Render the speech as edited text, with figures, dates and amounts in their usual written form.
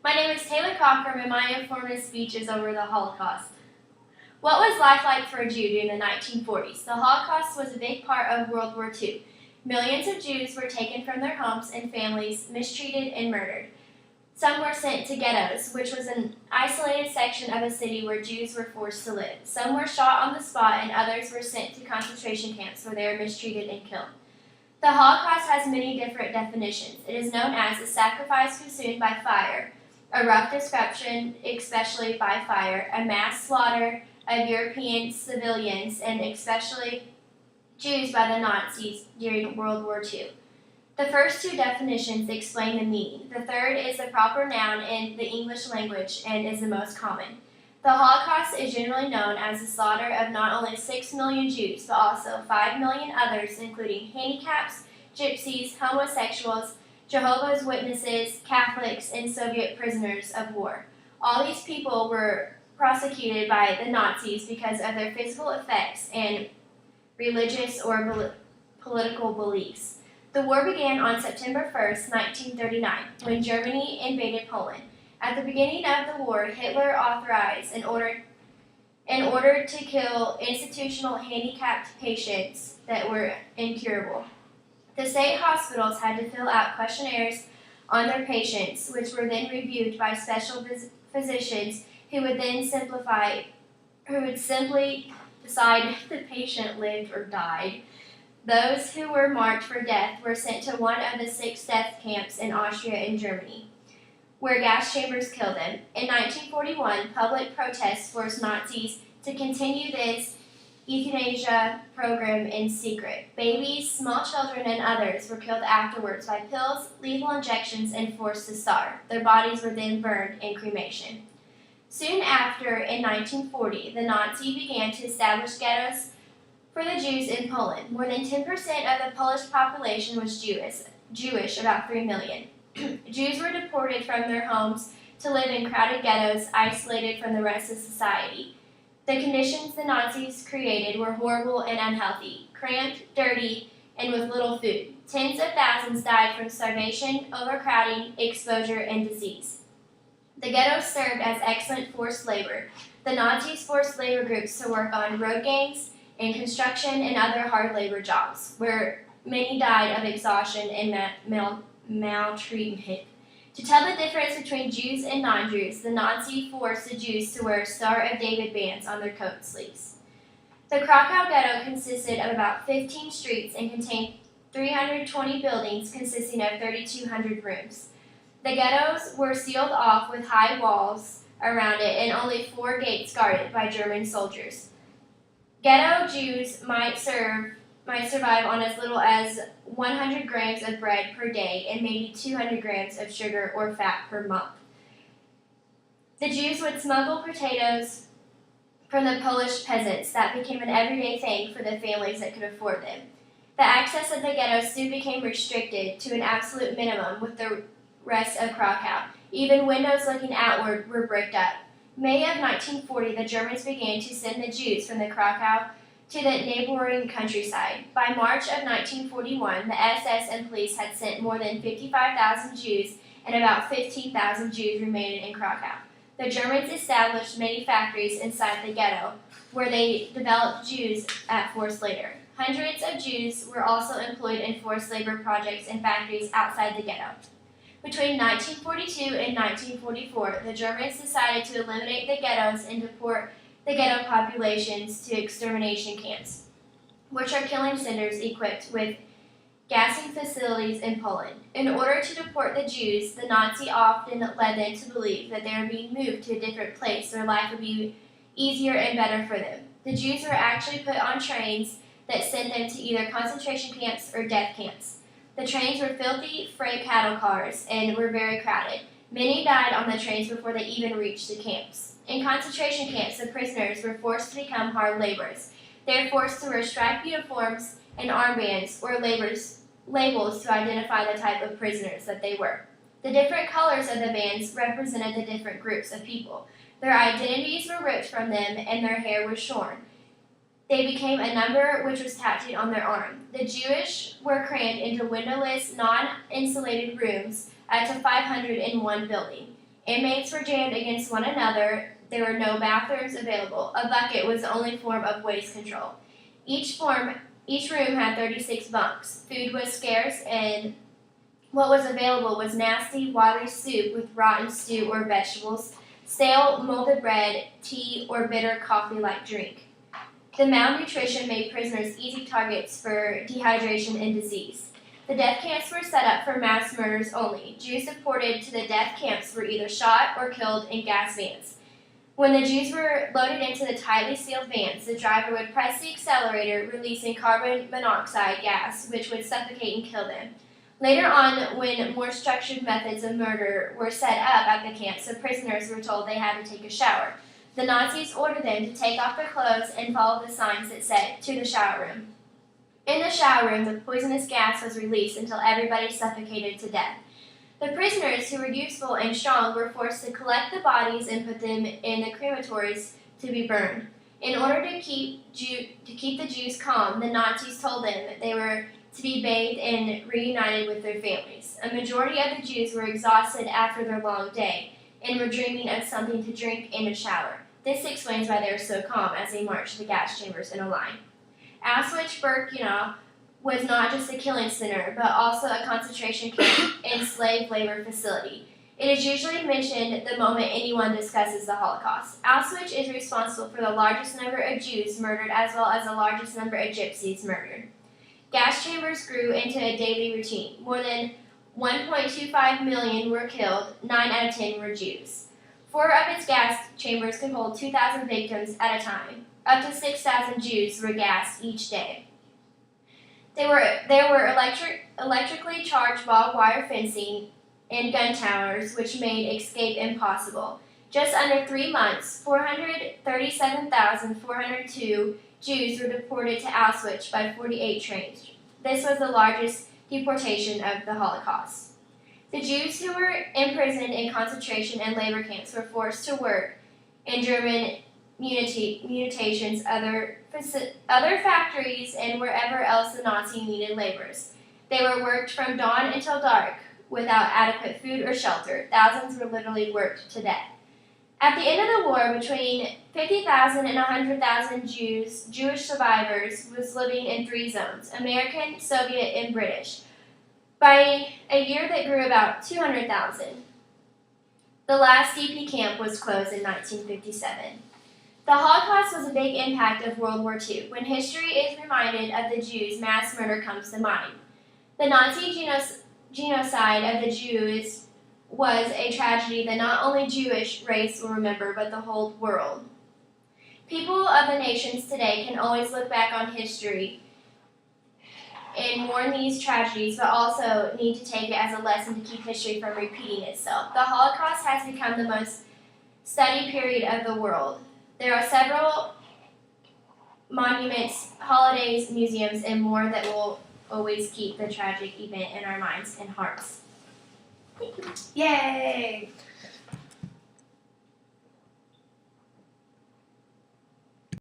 My name is Taylor Cockrum, and my informative speech is over the Holocaust. What was life like for a Jew during the 1940s? The Holocaust was a big part of World War II. Millions of Jews were taken from their homes and families, mistreated and murdered. Some were sent to ghettos, which was an isolated section of a city where Jews were forced to live. Some were shot on the spot, and others were sent to concentration camps where they were mistreated and killed. The Holocaust has many different definitions. It is known as a sacrifice consumed by fire, a rough destruction, especially by fire, a mass slaughter of European civilians, and especially Jews by the Nazis during World War II. The first two definitions explain the meaning. The third is a proper noun in the English language and is the most common. The Holocaust is generally known as the slaughter of not only 6 million Jews, but also 5 million others, including handicaps, gypsies, homosexuals, Jehovah's Witnesses, Catholics, and Soviet prisoners of war. All these people were prosecuted by the Nazis because of their physical effects and religious or political beliefs. The war began on September 1st, 1939, when Germany invaded Poland. At the beginning of the war, Hitler authorized an order to kill institutional handicapped patients that were incurable. The state hospitals had to fill out questionnaires on their patients, which were then reviewed by special physicians who would simply decide if the patient lived or died. Those who were marked for death were sent to one of the 6 death camps in Austria and Germany, where gas chambers killed them. In 1941, public protests forced Nazis to continue this euthanasia program in secret. Babies, small children, and others were killed afterwards by pills, lethal injections, and forced to starve. Their bodies were then burned in cremation. Soon after, in 1940, the Nazis began to establish ghettos for the Jews in Poland. More than 10% of the Polish population was Jewish, about 3 million. Jews were deported from their homes to live in crowded ghettos, isolated from the rest of society. The conditions the Nazis created were horrible and unhealthy, cramped, dirty, and with little food. Tens of thousands died from starvation, overcrowding, exposure, and disease. The ghettos served as excellent forced labor. The Nazis forced labor groups to work on road gangs and construction and other hard labor jobs, where many died of exhaustion and maltreatment. To tell the difference between Jews and non-Jews, the Nazi forced the Jews to wear Star of David bands on their coat sleeves. The Krakow ghetto consisted of about 15 streets and contained 320 buildings consisting of 3,200 rooms. The ghettos were sealed off with high walls around it and only 4 gates guarded by German soldiers. Ghetto Jews might survive on as little as 100 grams of bread per day and maybe 200 grams of sugar or fat per month. The Jews would smuggle potatoes from the Polish peasants. That became an everyday thing for the families that could afford them. The access of the ghettos soon became restricted to an absolute minimum with the rest of Krakow. Even windows looking outward were bricked up. May of 1940, the Germans began to send the Jews from the Krakow to the neighboring countryside. By March of 1941, the SS and police had sent more than 55,000 Jews, and about 15,000 Jews remained in Krakow. The Germans established many factories inside the ghetto, where they developed Jews at forced labor. Hundreds of Jews were also employed in forced labor projects in factories outside the ghetto. Between 1942 and 1944, the Germans decided to eliminate the ghettos and deport the ghetto populations to extermination camps, which are killing centers equipped with gassing facilities in Poland. In order to deport the Jews, the Nazi often led them to believe that they were being moved to a different place where life would be easier and better for them. The Jews were actually put on trains that sent them to either concentration camps or death camps. The trains were filthy freight cattle cars and were very crowded. Many died on the trains before they even reached the camps. In concentration camps, the prisoners were forced to become hard laborers. They were forced to wear striped uniforms and armbands or labels to identify the type of prisoners that they were. The different colors of the bands represented the different groups of people. Their identities were ripped from them and their hair was shorn. They became a number which was tattooed on their arm. The Jewish were crammed into windowless, non-insulated rooms to 500 in one building. Inmates were jammed against one another. There were no bathrooms available. A bucket was the only form of waste control. Each room had 36 bunks. Food was scarce, and what was available was nasty, watery soup with rotten stew or vegetables, stale, molded bread, tea, or bitter coffee-like drink. The malnutrition made prisoners easy targets for dehydration and disease. The death camps were set up for mass murders only. Jews deported to the death camps were either shot or killed in gas vans. When the Jews were loaded into the tightly sealed vans, the driver would press the accelerator, releasing carbon monoxide gas, which would suffocate and kill them. Later on, when more structured methods of murder were set up at the camps, the prisoners were told they had to take a shower. The Nazis ordered them to take off their clothes and follow the signs that said, "To the shower room." In the shower room, the poisonous gas was released until everybody suffocated to death. The prisoners, who were useful and strong, were forced to collect the bodies and put them in the crematories to be burned. In order to keep the Jews calm, the Nazis told them that they were to be bathed and reunited with their families. A majority of the Jews were exhausted after their long day and were dreaming of something to drink and a shower. This explains why they were so calm as they marched to the gas chambers in a line. Auschwitz-Birkenau was not just a killing center, but also a concentration camp and slave labor facility. It is usually mentioned the moment anyone discusses the Holocaust. Auschwitz is responsible for the largest number of Jews murdered as well as the largest number of Gypsies murdered. Gas chambers grew into a daily routine. More than 1.25 million were killed, 9 out of 10 were Jews. 4 of its gas chambers could hold 2,000 victims at a time. Up to 6,000 Jews were gassed each day. There were electrically charged barbed wire fencing and gun towers, which made escape impossible. Just under 3 months, 437,402 Jews were deported to Auschwitz by 48 trains. This was the largest deportation of the Holocaust. The Jews who were imprisoned in concentration and labor camps were forced to work in German munitions, other factories, and wherever else the Nazi needed laborers. They were worked from dawn until dark without adequate food or shelter. Thousands were literally worked to death. At the end of the war, between 50,000 and 100,000 Jewish survivors was living in 3 zones: American, Soviet, and British. By a year that grew about 200,000. The last DP camp was closed in 1957. The Holocaust was a big impact of World War II. When history is reminded of the Jews, mass murder comes to mind. The Nazi genocide of the Jews was a tragedy that not only Jewish race will remember, but the whole world. People of the nations today can always look back on history and mourn these tragedies, but also need to take it as a lesson to keep history from repeating itself. The Holocaust has become the most studied period of the world. There are several monuments, holidays, museums, and more that will always keep the tragic event in our minds and hearts. Yay!